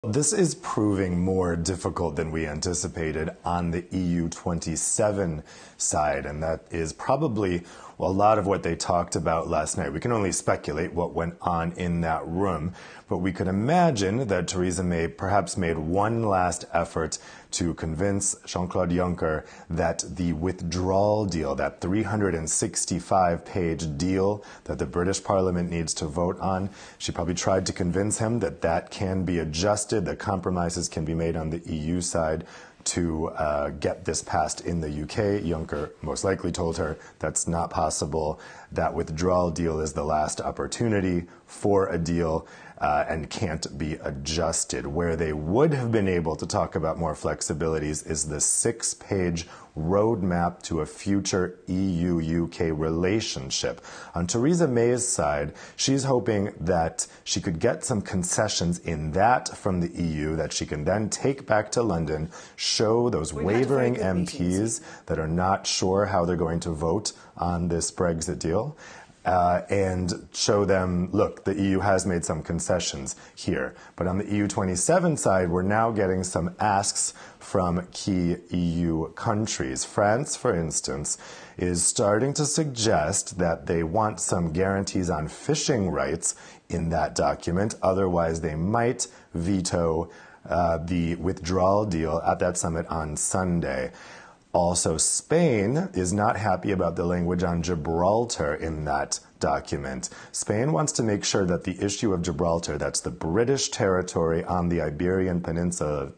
This is proving more difficult than we anticipated on the EU27 side, and that is probably a lot of what they talked about last night. We can only speculate what went on in that room, but we could imagine that Theresa May perhaps made one last effort to convince Jean-Claude Juncker that the withdrawal deal, that 365-page deal that the British Parliament needs to vote on, she probably tried to convince him that that can be adjusted, that compromises can be made on the EU side to get this passed in the UK. Juncker most likely told her that's not possible. That withdrawal deal is the last opportunity for a deal and can't be adjusted. Where they would have been able to talk about more flexibilities is the 6-page roadmap to a future EU-UK relationship. On Theresa May's side, she's hoping that she could get some concessions in that from the EU that she can then take back to London, show those wavering MPs that are not sure how they're going to vote on this Brexit deal, and show them, look, the EU has made some concessions here. But on the EU27 side, we're now getting some asks from key EU countries. France, for instance, is starting to suggest that they want some guarantees on fishing rights in that document. Otherwise, they might veto the withdrawal deal at that summit on Sunday. Also, Spain is not happy about the language on Gibraltar in that document. Spain wants to make sure that the issue of Gibraltar, that's the British territory on the Iberian Peninsula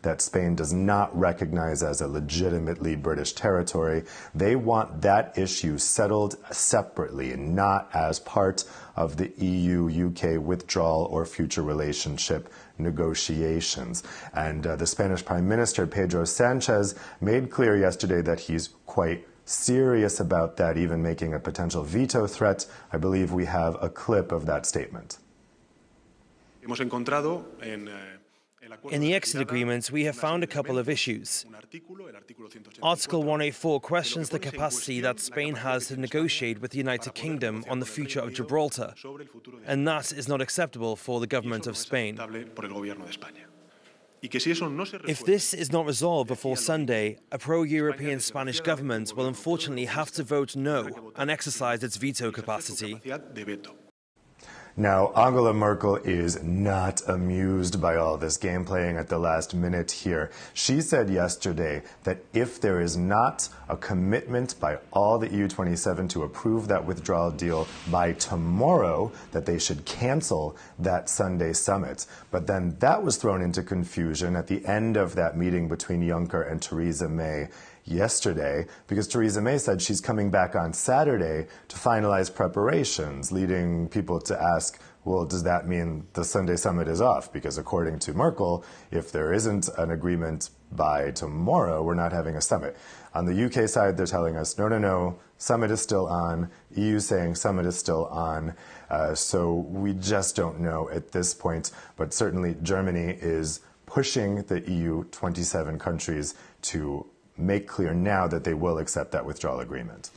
that Spain does not recognize as a legitimately British territory, they want that issue settled separately, not as part of the EU-UK withdrawal or future relationship negotiations. And the Spanish Prime Minister, Pedro Sanchez, made clear yesterday that he's quite serious about that, even making a potential veto threat. I believe we have a clip of that statement. In the exit agreement, we have found a couple of issues. Article 184 questions the capacity that Spain has to negotiate with the United Kingdom on the future of Gibraltar, and that is not acceptable for the government of Spain. If this is not resolved before Sunday, a pro-European Spanish government will unfortunately have to vote no and exercise its veto capacity. Now, Angela Merkel is not amused by all this game playing at the last minute here. She said yesterday that if there is not a commitment by all the EU27 to approve that withdrawal deal by tomorrow, that they should cancel that Sunday summit. But then that was thrown into confusion at the end of that meeting between Juncker and Theresa May yesterday, because Theresa May said she's coming back on Saturday to finalize preparations, leading people to ask, well, does that mean the Sunday summit is off? Because according to Merkel, if there isn't an agreement by tomorrow, we're not having a summit. On the UK side, they're telling us, no, summit is still on. EU saying summit is still on. So we just don't know at this point. But certainly Germany is pushing the EU27 countries to make clear now that they will accept that withdrawal agreement.